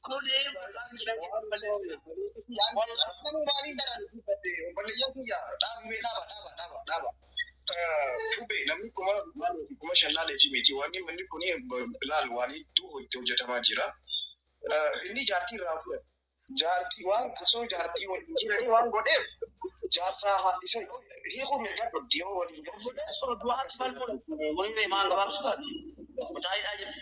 Kuni masaan jira malee. Nama maaliin daraan dubbate obboleeyyan kiyya dhaabee dhaaba. Dhube namni kuma shallaalee fi miti waan manni kun bilaal waan itti hojjetamaa jira. Inni jaartii irraa fudhate. Jaartii waan osoo jaartii waliin jiranii waan godheef jaarsaa isa hiikuu mirgaa dhodhii yoo waliin galu. So du'aatti falmuudha. Waliin maan gabaabsuudhaati. Mutaa'idhaa jirti.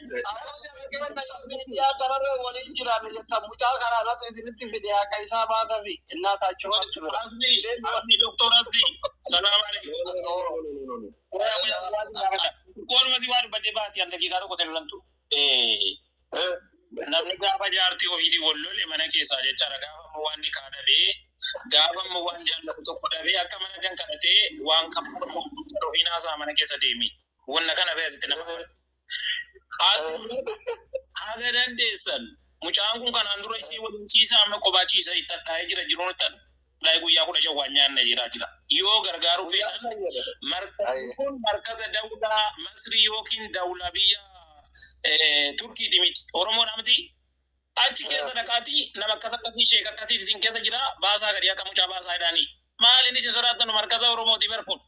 Yaa kararra waliin jiraanne jettan mucaa karaa irratti isinitti fide akka isaa baataa fi innaa taachuu Asli doktor Asli. Salaam alaikum. Koolumatti waan badde baati an daqiiqaa tokko ta'e lantu. Namni gaafa jaartii ofiitii wallole mana keessaa jechaadha. Gaafa waan ni kaadhabee gaafa waan jaallatu tokko dhabee akka mana jan kadhatee waan qabu ofiinaa isaa mana keessa deemi. Wanna kana fe'asitti nama. Haga dandeessan mucaan kun kanaan dura ishee waliin ciisaa amma kophaa ciisaa itti taa'ee jira jiruun itti dhaayee guyyaa 10 waan nyaanne jira. Yoo gargaaruu fe'an kun markaza dawlaa Masrii yookiin dawlaa biyya Turkiiti miti. Oromoodhaa miti. Achi keessa dhaqaatii nama akkas akkasii sheek akkasii isin keessa jira baasaa gadi akka mucaa baasaa jedhanii. Maaliin isin sodaattan markaza Oromooti barkuun?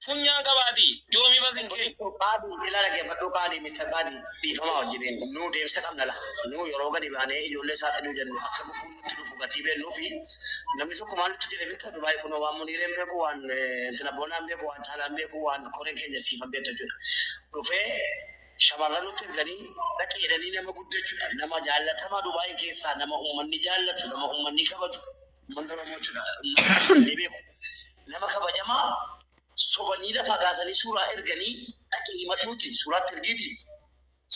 Funyaan qabaati yoomi basin keessa. Qaadii ilaala geeffadhuu qaadii Mr. Qaadii dhiifamaa wajjiniin nuu deemsa qabna la. Nuu yeroo gadi baanee ijoollee saaxiluu jennu akka dhufuun nutti dhufu gatii beennuu fi namni tokko maal nutti jedhe bitta Dubaay kun waan muniireen beeku waan intina boonaan beeku waan caalaan beeku waan koreen keenya siifan beektu jechuudha. Dhufee shamarran nutti erganii dhaqee jedhanii nama guddachuudha. Nama jaallatamaa Dubaay keessaa nama uummanni jaallatu nama uummanni kabaju uummanni Oromoo jechuudha. Uummanni beeku nama kabajamaa. Sobanii lafa kaasanii suuraa erganii dhaqee himadhuuti suuraatti ergiiti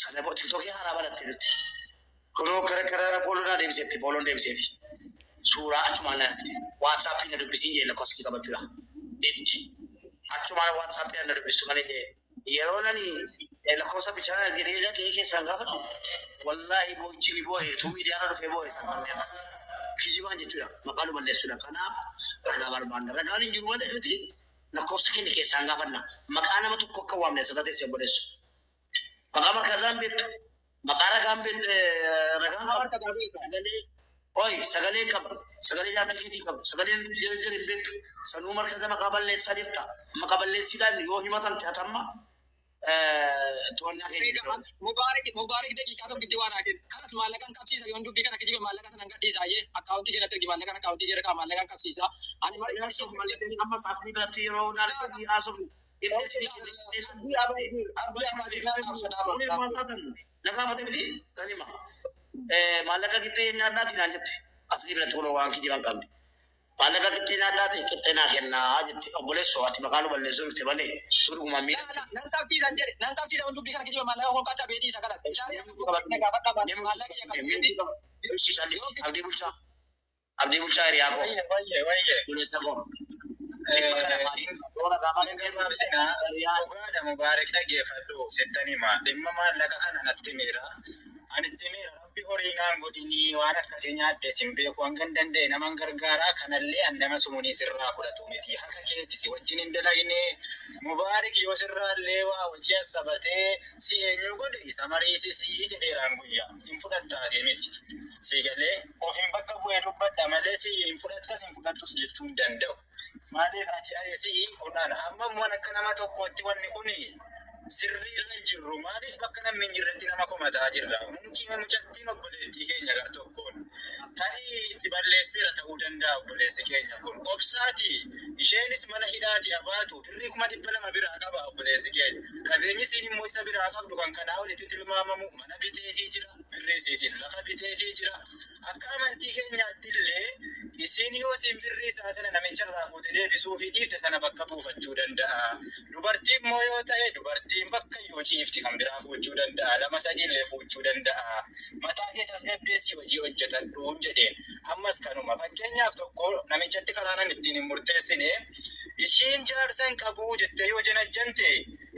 sana booda tokkee haaraa balatte nuti kunoo karaa pooloon deebiseetti pooloon deebiseefi suuraa achumaan argite waatsaappii na dubbisiin jee lakkoofsi qabachuudha deetti achumaan waatsaappii na dubbistu kan jee yeroo nani lakkoofsa bichaan argitee dhaqee keessaan gaafatu wallaahi boo'ichi ni boo'e tuu miidiyaarra dhufee boo'e san kanneen kijibaan jechuudha maqaa nu balleessuudha kanaaf ragaa barbaanna ragaan hin jiru malee miti. Lakkoofsa keenya keessaan gaafanna maqaa nama tokko akka waamne asirratti teessee bodeessu. Maqaa markazaan beektu maqaa ragaan sagalee qabdu sagalee jaartii keetii qabdu sagalee jira hin beektu sanuu markaza maqaa balleessaa jirta maqaa balleessiidhaan yoo himatan ta'atamma to'annaa keenya. Mubaarak daqiiqaa tokkotti waan haaqin kanas maallaqaan qabsiisa yoon dubbii kana kijibe maallaqa sanan gadhiisaayyee akkaawuntii keenyatti ergi maallaqaan akkaawuntii keenya qaba maallaqaan qabsiisa. Ani Mallattoon amma saasni biratti yeroo dhaalatti haasofnu. Nagaafate miti kan hima. Maallaqa qixxee nyaadhaati naan jette. Asii biratti kunoo waan kijiban qabne. Maallaqa qixxee nyaadhaati qixxee naa kennaa jette. Obboleessoo ati maqaa nu balleessuu dhufte malee turguma miidha. Nan qabsiisan jedhe nan qabsiisan dubbii kana kijibe maallaqa hoo qaqqabee dhiisa kana. Abdii bulchaa hiriyaa koo. Bulessa koo. Dhugaadha Mubaarak dhageeffadhu settanii maal dhimma maallaqa kana natti miira. Ani itti miira rabbi horii naan godhinii waan akkasii nyaadde sin beeku hanga hin danda'e naman gargaaraa kanallee an nama sumunii sirraa fudhatu miti. Haka keetti si wajjin hin dalagne Mubaarak yoo sirraallee waa hojii assabatee si eenyu godhe isa mariisisii jedheeraan guyyaa hin fudhattaate miti. Si galee of hin bakka bu'ee dubbadha malee si hin fudhattas hin fudhattus jechuu hin danda'u. Maaliif ati adeesii kunaan amma waan akka nama tokkotti wanni kuni sirriirra jirru maaliif bakka namni hin jirretti nama komataa jirra. Mucattiin obboleettii keenya gar tokkoon tarii itti balleesseera ta'uu danda'a obboleessi keenya kun. Obsaati isheenis mana hidhaati abaatu birrii 200 biraa qaba obboleessi keenya. Qabeenyi siin immoo isa biraa qabdu kan kanaa walitti tilmaamamu mana biteetii jira birrii isiitiin lafa biteetii jira. Akka amantii keenyaatti illee isiin yoo siin birrii isaa sana namicha irraa fuutee deebisuu fi dhiifte sana bakka buufachuu danda'a. Dubartiin immoo yoo ta'e dubartiin bakka yoo ciifti kan biraa fuuchuu danda'a. Lama sadii illee fuuchuu danda'a. Mataa kee tasgabbeessii hojii hojjetadhuun jedheen. Ammas kanuma fakkeenyaaf tokko namichatti karaanan ittiin hin murteessine ishiin jaarsan qabuu jettee yoo janajjante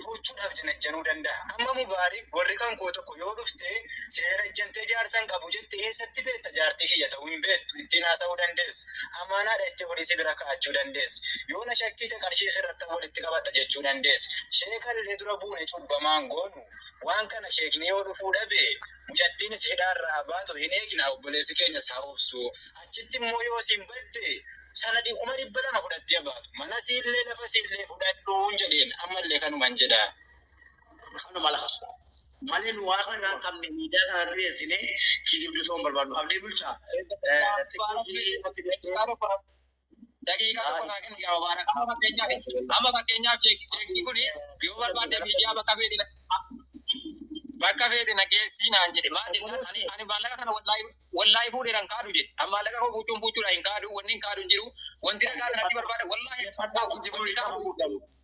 fuuchuudhaaf janajjanuu danda'a. Amma Mubaarak warri kan koo tokko yoo dhufte seera wajjantee jaarsan qabu jette eessatti beekta jaartii kiyya ta'uu hin beektu ittiin haasa'uu dandeessa. Amaanaadha itti polisii bira kaa'achuu dandeessa. Yoo na shakkiite qarshii sirratti walitti qabadha jechuu dandeessa. Sheekallee dura buune cubbamaan goonu waan kana sheeknee yoo dhufuu dhabe mucattiinis hidhaarraa baatu hin eegna obboleessi keenya isaa obsu. Achitti immoo yoo siin badde sanadii 200 fudhattee baatu. Mana siillee lafa siillee fudhadhuun jedheen ammallee kanuman jedhaa. Kanuma lafa. Malee nu waaqa kan qabne miidiyaa kana dhiyeessine kijibdu ta'uu hin barbaadnu. Abdii bulchaa. Daqiiqaa tokko naa kennu yaa Mubaarak. Amma fakkeenyaaf sheekii kun yoo barbaadde miidiyaa bakka feete nageessii naan jedhe maal jedhe ani maallaqa kana wallaahi fuudheeran kaadhu jedhe amma maallaqa koo buuchuudha hin kaadhu wanni hin kaadhu hin jiru wanti ragaa kanatti barbaada wallaahi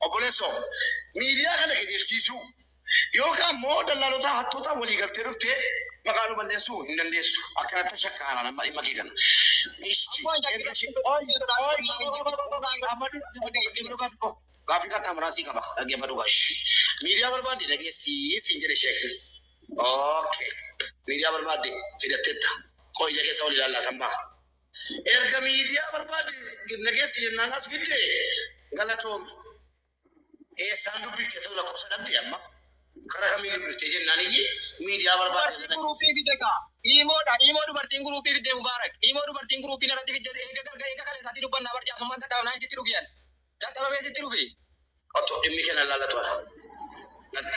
obboleesso miidiyaa kana kijibsiisuu yookaan immoo dallaalota hattoota walii galtee dhuftee maqaa nu balleessuu hin dandeessu akkanatti shakkaana nama dhimma kee kana. Gaaffii kattaa muraasii qaba dhaggeeffadhu gaashi. Miidiyaa barbaadde dhageessii siin jedhe sheekni. Okay. Miidiyaa barbaadde fidatteetta. Qoyya keessa ol ilaallaa san ba'a. Erga miidiyaa barbaadde dhageessi jennaan as fidde galatoomi. Eessaan dubbifte ta'u lakkoofsa dhabde amma. Karaa kamiin dubbifte jennaan iyyi miidiyaa barbaadde. Imo dubartiin guruupii fidde Mubaarak. Imo dubartiin guruupii irratti fidde eega kale isaatti dubbannaa barjaasummaan dadhaabnaa isitti dhufiyan. Dadhabamee sitti dhufi. Otoo dhimmi kenna laallatu ala.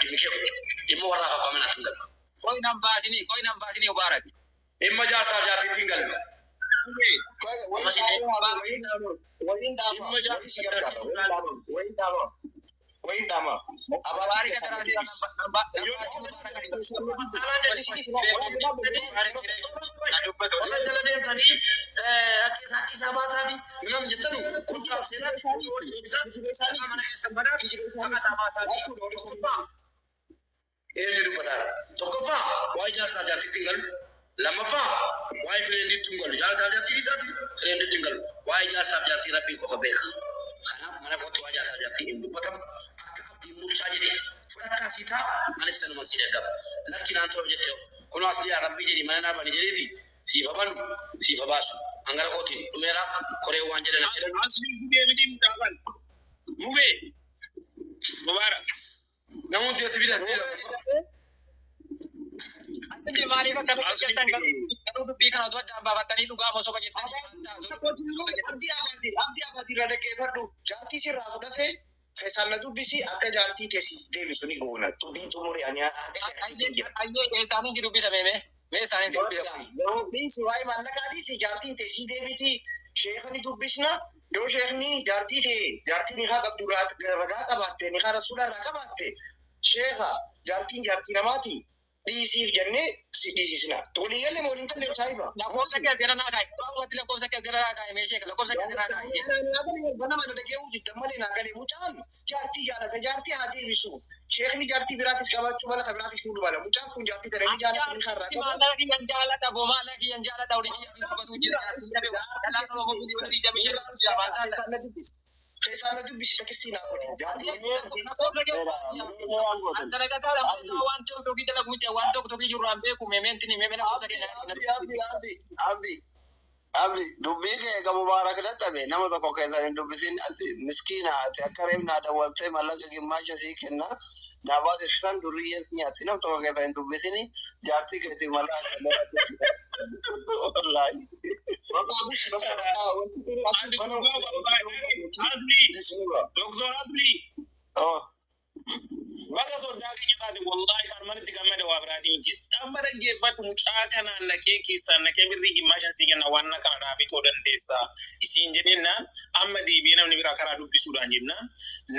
Dhimmi kenna. Dhimma warraa qabbaa manatti hin galu. Qoy nan baasini Mubaarak. Dhimma jaarsaaf jaartiitti hin galu. Wayin dama. Abari ka tara dia bulchaa jedhee fudhataa sii ta'a anis sanuma sii daggaba. Lakki naan ta'u jettee kunoo as dhiyaa rabbii jedhi mana naafani jedheeti siifa banu siifa baasu hangara kootiin dhumeera koree waan jedhan jedhan. Asli gubee miti mutaaban. Gubee. Mubaarak. Namoonni yoo tibiidhaas Asli maaliif akka fakkatan garuu dubbii kana otoo addaan baafattanii dhugaa mosoo bajettanii. Abdii afatii irra dhaggeeffadhu jaartii sirraa fudhatee. Keesaan dubbisi akka jaartii teessis deebisu ni goona. Tubbiin xumuree ani ayyee isaanii dubbisa mee isaanii dubbisa. Dubbisi waa'ee maallaqaa dhiisi jaartiin teessii deebiti sheekni dubbisna yoo sheekni jaartii ta'e jaartiin ni haa qabdu ragaa qabaatte ni haa rasuula irraa qabaatte sheeka jaartiin jaartii namaati dhiisiif jennee si dhiisisna. Tolii galee mooliin kan deemu saayiba. Lakkoofsa kee jala naa kaa'i. Waanti lakkoofsa kee jala naa kaa'i meeshee lakkoofsa kee jala naa kaa'i. Bana mana dhageewuu jidda malee naa galee mucaan jaartii jaalata jaartii haa deebisuuf. Sheekni jaartii biraatis qabaachuu mala kan biraatis fuudhu mala. Mucaan kun jaartii ta'ee jaalata ni harraa qaba. Maallaqaa kiyyan jaalata boo maallaqaa kiyyan jaalata olii kiyyan qabatu jira. Dhalaa saba boo biyya olii jamii jedhamu jira. Keesaan dubbisi takkisii naa godhe. Jaartii waan tokko gidda lagu miti waan tokko tokko jiru ambe ku mementi ni memena kusa kenya. Abdi dubbii kee ga Mubaarak dadhabe nama tokko keessan dubbisin ati miskiina ati akka reebnaa dawwaltee mallaqa gimmaasha sii kenna daabaat ibsan durriyyee nyaatti nama tokko keessan dubbisini jaartii keetii mallaqa wallahi. Doktor Abdi. Baga sodaa keenya taate wallahi kan manitti gammada waa biraatiin jirti. Amma dhaggeeffadhu mucaa kanaan naqee keessaan naqee birrii gimmaasha sii kenna waan kana dhaafii ta'uu dandeessa. Isiin jennaan amma deebi'ee namni biraa karaa dubbisuudhaan jennaan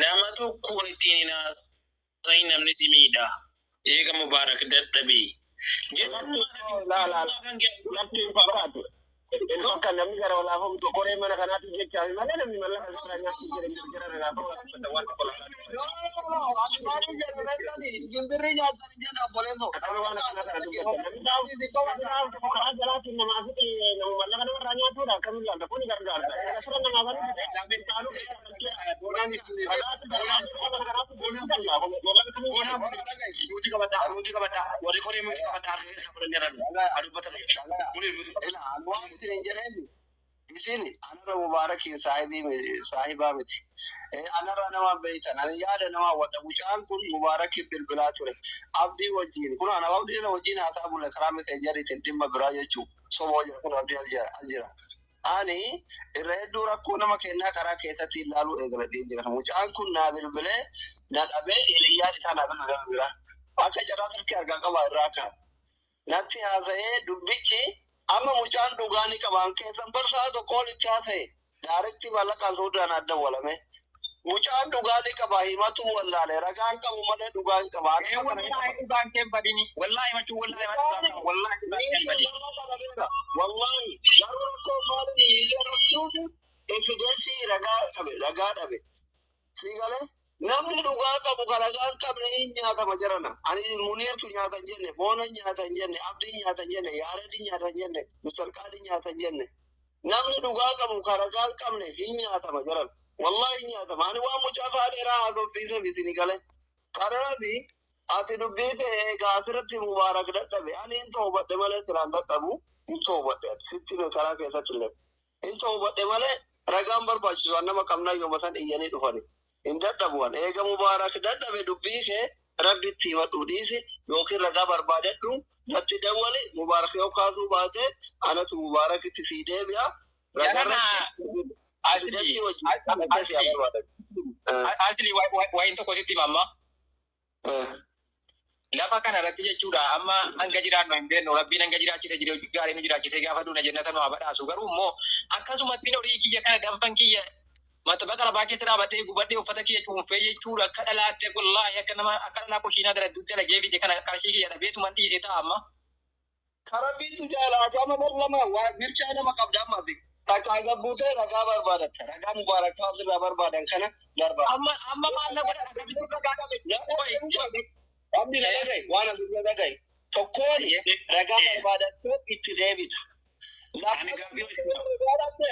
nama tokkoon ittiin haasa'iin namni si miidha. Eega Mubaarak dadhabee. Ilmu kan namni gara walaa fa'u koree mana kanaatti jechaa malee namni mallaqa isaa nyaachuu jira irraa fa'u waan waan kana dubbatan namni daa'u tokko karaa jalaatti namaa fi nama mallaqa nama irraa nyaatuudha akkamiin laata kun gargaarta asirra namaa isini anara mubarakin sahiba miti anara nama beitan an yaada nama wada mucaan kun mubarakin bilbilaa ture abdii wajjin kun ana abdii na wajjin haa ta'u la karamete jaritin dhimma biraa jechuu somoo jira kun abdii aljira ani irra hedduu rakkoo nama kennaa karaa keessatti ilaaluu eegaladhee jira mucaan kun naa bilbilee na dhabee hiriyyaan isaa naa bilbilaa akka jaraa tirkii argaa qaba irraa kaan natti haasa'ee dubbichi amma mucaan dhugaanii qaban keessan barsaa tokko itti haasa'e daaretti mallaqaan soodaan adda walame mucaan dhugaanii qaba himatu wallaale ragaan qabu malee dhugaan qaba wallahi dhugaan kee badini wallahi machu wallahi matu wallahi dhugaan kee badini wallahi garuu rakkoo maali ilaalchuuf evidensi ragaa dhabe sigale namni dhugaa qabu karagaan qabne hin nyaatama jirana ani muniirtu nyaata jenne boona nyaata jenne abdii nyaata jenne yaaredi nyaata jenne musarqaadi nyaata jenne namni dhugaa qabu karagaan qabne hin nyaatama jirana wallahi nyaatama ani waan mucaa faadheeraa haasofsiise bitini gale karabi ati dubbite gaasirratti mubaarak dadhabe ani hin toobadhe malee siraan dadhabu hin toobadhe sitti karaa keessatti illee hin toobadhe malee ragaan barbaachisu nama qabnaa yoomatan iyyanii dhufani in dadhabuwan eega mubaarak dadhabe dubbii kee rabbitti himadhu dhiisi yookiin ragaa barbaadadhu natti dawwali mubaarak yoo kaasuu baate anatu mubaarakitti sii deebi'a asli wayin tokko sitti mamma lafa kana irratti jechuudha amma hanga jiraannu hin beeknu rabbiin hanga jiraachise gaarii nu jiraachise gaafa duuna jannata nu badhaasu garuu immoo akkasumatti horii kiyya kana danfan kiyya mata bakala baake tira badee gubadee uffata kiyya cuunfee jechuudha akka dhalaate wallahi akka nama akka dhalaa kushiinaa dara duutte lagee fide kana qarshii kiyya dhabeetu man dhiise ta'a amma karabiitu jaalata amma barlama waa mirchaa nama qabda amma ragaa gabbuutee ragaa barbaadatta ragaa mubaarakaa irraa barbaadan kana darba amma maal godha dhagabitu ragaa dhabe abdi lagay waan asirra lagay tokkoon ragaa barbaadattee itti deebita ani gaabii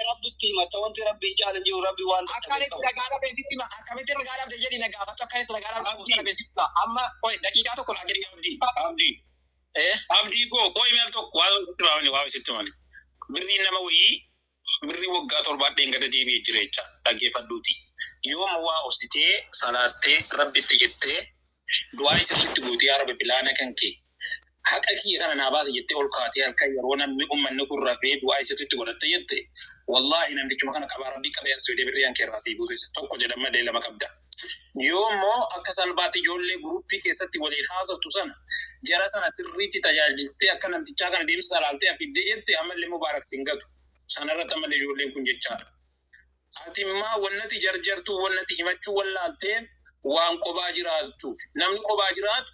rabbitti himata wanti rabbii jaalan jiru rabbi waan akkanitti ragaa dhabe sitti ma akkamitti ragaa dhabe jedhi na gaafatu akkanitti ragaa dhabe sitti amma oy daqiiqaa tokko laa jedhi abdii ko koy mel tokko waa sitti mani birrii nama wayii birrii waggaa torbaadheen gada deebi'ee jireecha dhaggeeffadhuuti yooma waa obsitee salaattee rabbitti jettee du'aa isa sitti guutee yaa rabbi bilaana kan kee haqa kiyya kana naa baasa jettee ol kaatee harka yeroo namni ummanni kun rafee du'aa isa sitti godhatte jette wallahi namtichuma kana qabaa rabbii qabee as fidee birrii hankeerraa sii buusise tokko jedhama malee lama qabda yoommoo akka salbaatti ijoollee guruppii keessatti waliin haasoftu sana jara sana sirriitti tajaajiltee akka namtichaa kana deemsa salaaltee afiddee jette ammallee mubaarak singatu sanarratti ammallee ijoolleen kun jechaadha. Ati immoo wannati jarjartuu wannati himachuu wallaalteef waan qobaa jiraattuuf namni qobaa jiraatu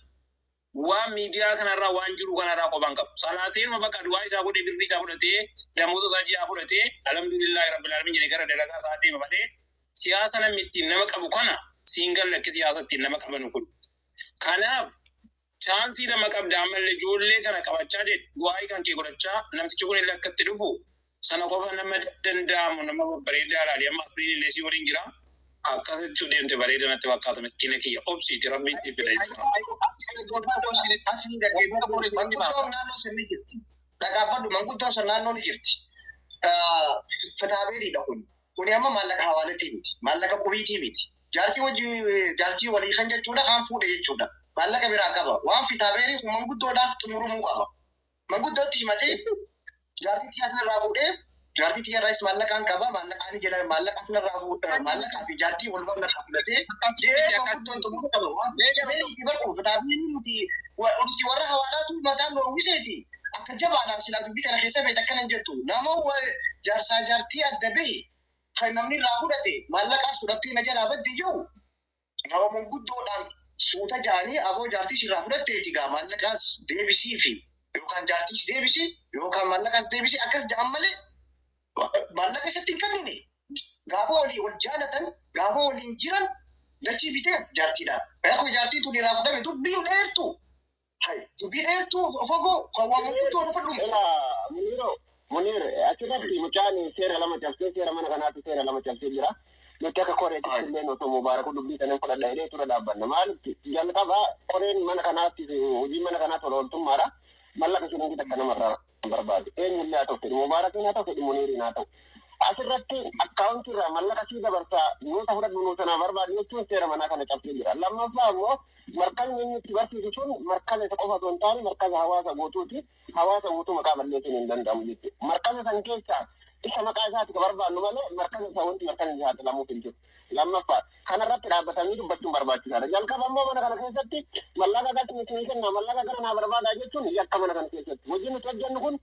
waan miidiyaa kanarraa waan jiru kanarraa qobaan qabu. Salaateen bakka du'aa isaa godhee birrii isaa fudhatee damoota isaa ji'aa fudhatee alhamdulillahi rabbil alamin jedhee gara dalagaa isaa deema malee siyaasa namni ittiin nama qabu kana siingal lakkee siyaasa ittiin nama qaban kun. Kanaaf chaansii nama qabda ammallee ijoollee kana qabachaa jedhu du'aa kan kee godhachaa namtichi kun illee akkatti dhufu sana qofa nama danda'amu nama bareedaa laali amma asliin illee si waliin jira akkasitti deemte bareeda natti fakkaata miskiina kiyya obsiiti rabbiin si fida jechuudha. Dhagaafadhu manguddoon sun naannoo ni jirti. Fitaabeeriidha kun. Kuni amma maallaqa hawaaletii miti. Maallaqa qubiitii miti. Jaartii walii kan jechuudha kan fuudhe jechuudha. Maallaqa biraa qaba. Waan fitaabeerii kun manguddoodhaan xumurumuu qaba. Manguddootti himatee jaartii tiyyaa sanarraa fuudhee jaartii tiyyaa irraas maallaqaan qaba. Maallaqaan jala maallaqa sanarraa fuudhee maallaqaa fi jaartii wal barnaa fudhatee manguddoon xumuruu qaba. Waan beekameetii barkuu fitaabeerii nuti warra hawaalaatu mataan norwiseeti. Akka jabaadhaan silaa dubbii kana keessa beekta akkanan jettu nama jaarsaa jaartii adda bahe kan namni irraa fudhate maallaqaas fudhattee na jalaa badde jiru nama manguddoodhaan suuta jaanii aboo jaartiis irraa fudhatteeti gaa maallaqaas deebisii fi yookaan jaartiis deebisii yookaan maallaqaas deebisii akkas jedhan malee maallaqa isatti hin kennine gaafa walii ol jaalatan gaafa waliin jiran dachii biteef jaartiidhaan. Akkuma jaartiin tun irraa fudhame dubbii dheertu Hai, dubbi'eetu fagoo qawwaamu guddoo lafa dhumu. Munir, achirratti mucaan seera lama cabsee seera mana kanaatti seera lama cabsee jira. Nuti akka koreetti illee osoo mubaaraku dubbii sanan fudhadha jedhee tura dhaabbanna. Maalitti jalqaba koreen mana kanaatti hojii mana kanaatti ololtummaadha. Mallaqa shilingi takka namarraa barbaade. Eenyullee haa ta'u fedhi mubaarakiin haa ta'u fedhi muniiriin haa ta'u. Asirratti akkaawuntii irraa mallaqa sii dabarsaa nuuta fudhadhu nuusanaa barbaade jechuun seera manaa kana cabsee jira. Lammaffaa immoo markazni inni itti barsiisu sun markaza isa qofa osoo hin taane markaza hawaasa guutuuti. Hawaasa guutuu maqaa balleessuun hin danda'amu jechuudha. Markaza san keessaa isa maqaa isaatti ka barbaannu malee markaza isaa wanti markaza isaatti lamuuf hin jiru. Lammaffaa kanarratti dhaabbatanii dubbachuun barbaachisaadha. Jalqaba immoo mana kana keessatti mallaqa galti isin kenna mallaqa kana naa barbaadaa jechuun yakka mana kana keessatti. Hojiin nuti hojjennu kun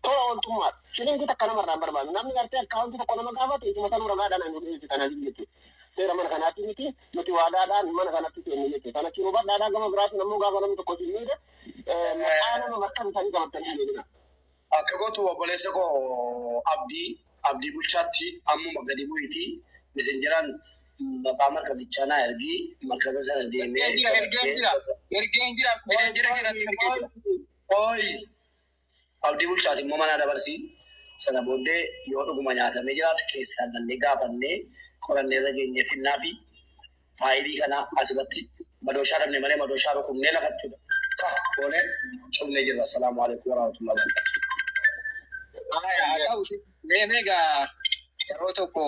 tola ooltummaadha. Shilingi takka namarraa hin barbaadu. Namni gartee akkaawuntii tokko nama gaafate isuma sanuu ragaadhaan hin dhiyeessi kanaaf jechuudha. Seera mana kanaatti miti nuti waadaadhaan mana kanatti seenne jechuudha. Kana jiru badhaadhaa gama biraatiin ammoo gaafa namni tokko siin miidhe maqaa nama markan isaanii qabatanii deemina. Akka gootu obboleessa koo abdii bulchaatti ammuma gadi bu'iiti misinjiraan maqaa markazichaa naa ergi markaza sana deemee. Ergeen jira. Ooyi abdii bulchaati immoo mana dabarsi sana booddee yoo dhuguma nyaatamee jiraate keessaan nannee gaafannee qorannee irra geenye finnaa fi faayilii kana asirratti madooshaa dhabne malee madooshaa rukunnee lafattudha. Ka gooneen cufnee jirra. Assalaamu alaikum warahmatullahi wabarakatuh. Egaa yeroo tokko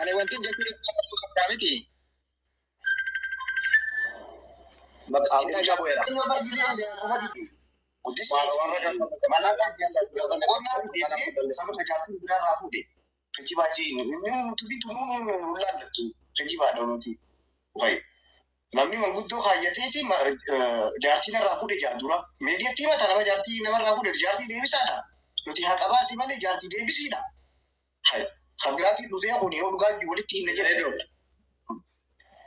ani wanti jechuudha miti. Maqaa bulchaa bu'eera. Namni manguddoo kaayyateeti jaartii narraa fuudhe jaadura. Meediyaatti himata nama jaartii namarraa fuudhe jaartii deebisaadha. Nuti haa qabaasi malee jaartii deebisiidha. Kan biraatiin dhufee kun yoo dhugaa walitti hinna jedhe.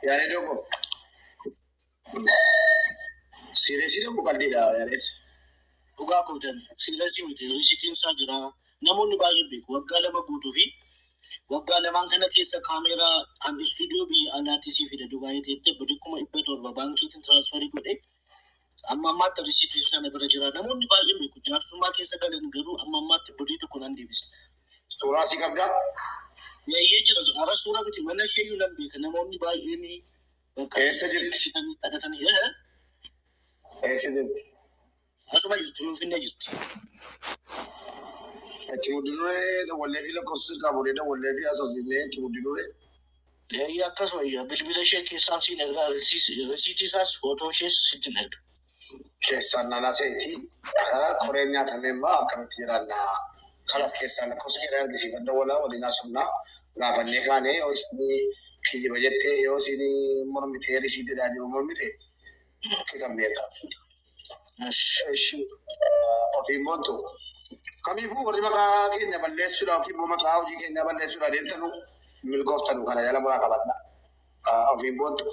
Yaadee dogo. Sireesii dambu qalbiidha yaadee. Dhugaa kootan sireesii miti risiitiin isaa jira. Namoonni baay'ee beeku waggaa lama guutuu fi waggaa lamaan kana keessa kaameeraa an istuudiyoo biyya alaatii fida Dubaayii teettee badikkuma 700 baankiitiin tiraansfarii godhe amma ammaatti risiitiin sana bira jira. Namoonni baay'ee beeku jaarsummaa keessa galan garuu amma ammaatti bodii tokko nan deebisa. Suuraa si qabdaa? Yaa'ee jira ara suuraa miti mana isheeyyuu nan beeka namoonni baay'een Eessa jirti? dhaqatanii Eessa jirti? asuma jirtu Finfinnee jirti. Achi muddinuree wallee fi lakkoofsi qaamolee wallee fi asoosinee achi muddinuree. Yaa'ee akkasuma bilbila ishee keessaan siin ergaa risiitii isaas footoo ishees sitti erga. Keessaan naannaa seetii koreen nyaatamee immoo akkamitti jiraanna kalaf keessaan lakkoofsa jedhee argisiifannoo waliin asumnaa gaafannee kaanee yoo isin kijiba jettee yoo isin mormitee risiitiidhaa jiru mormitee kitabneerra. Ofiin boontu kamiifuu warri maqaa keenya balleessuudha ofiin immoo maqaa hojii keenya balleessuudha deemtanu milkooftanu kana jala muraa qabadha. Ofiin boontu.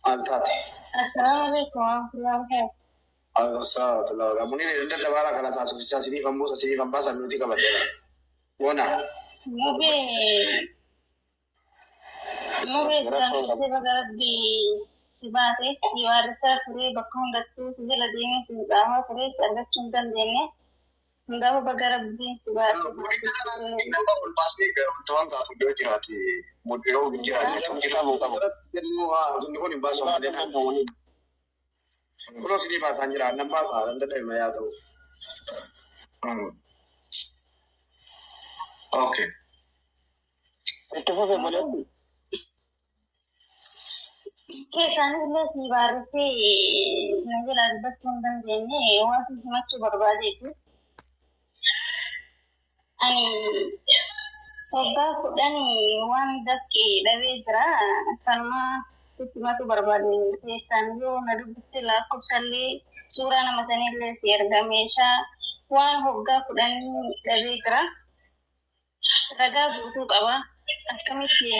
Altaati. Assalamualaikum warahmatullahi wabarakatuh. Assalamualaikum. Muni ni nda dabara kana sa sufisa sini fambasa miuti kabadela. Wona. Mube kan sebagai di sibate di warsa kure bakong datu sejala dini sejala kure sarga cundan dene. Nda bagarab di sibate. Nama ulpasni tuan ka fudo jirati modero jirati Kun baso madena. Kulo sini bahasa anjira nan bahasa dan da mai yazo. Okay. Itu apa boleh? Kesan ile si warse nanti larbat cundan dene. Wasi macam berbeda itu. Ani Oga kudani wan daki dawe jira karena sitima tu berbeda kesan yo nadu bustila kupsali sura nama sanile siar gamesha wan hoga kudani dawe jira raga butuh apa akamiti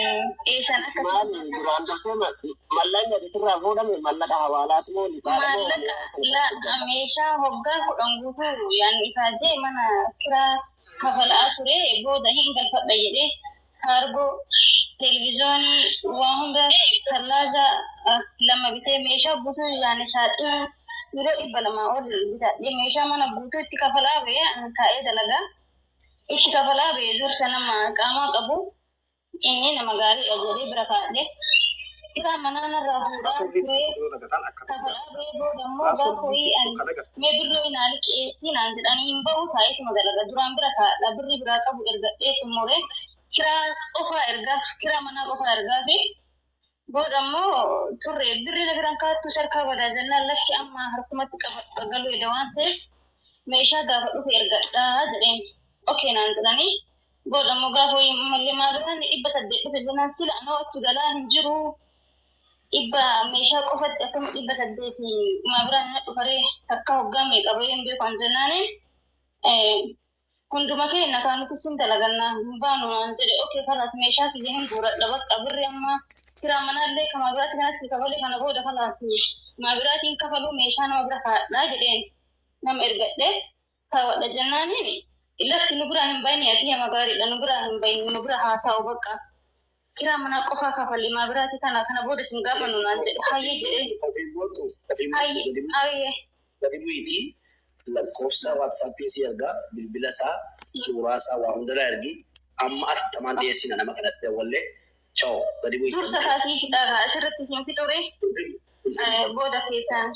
esan akamiti Durante tema malanya di surah bodoh ni malaka hawalat mo ni la amesha hoga kudang butuh yang ikaje mana kira kafala akure boda hingal fadda yede hargo televiziyoonii waan hunda tallaaja lama bitee meeshaa buutuu yaani saaxiin kiiloo 200 ol bitadhee meeshaa mana guutuu itti kafalaa ba'ee taa'ee dalagaa itti kafalaa ba'ee dursa nama qaamaa qabu inni nama gaarii jedhee bira kaa'ee kita mana narraa fuudhaa turee kafalaa ba'ee booda immoo gaafa wayii ani mee birroo inaali qeessii naan jedhanii hin ba'u taa'eetuma dalaga duraan bira kaa'adha birri biraa qabu ergadhee xumuree kiraa qofaa ergaaf kiraa manaa qofaa ergaa fi booda immoo turre birri na biraan kaattu sarkaa badaa jennaan lafti amma harkumatti qagaluu edda waan ta'eef meeshaa gaafa dhufe ergadhaa jedheen okee naan jedhanii booda immoo gaafa mallee maallaqaan 800 dhufe jennaan sila anoo achi galaa hin jiru dhibba meeshaa qofatti akkama 800 maabiraan na dhufaree takka hoggaa meeqa baheen beekan jennaaniin hunduma keenya kan nuti sin dalagannaa hin baanu naan jedhe okee kalaas meeshaa kiyya hin guuradha bakka birri amma kiraa manaallee kama biraatti kanatti kafalee kana booda kalaas maabiraatiin kafaluu meeshaa nama bira kaadhaa jedheen nama ergadhe kaawwadha jennaaniin lafti nu biraa hin bayne ati hama gaariidha nu biraa hin bayne nu bira haa ta'u bakka kiraa manaa qofaa kafalle maabiraatti kana booda sin gaafannu naan jedhe hayyee jedhee hayyee gadi bu'iitii lakkoofsa waatsaappii si ergaa bilbila isaa suuraa isaa waa hundarraa ergi amma atattamaan dhiyeessina nama kanatti dawwallee ciao gadi bu'iitii. Dursa taasii hidhaa asirratti siin fixure booda keessaan.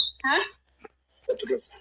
Wattu keessa.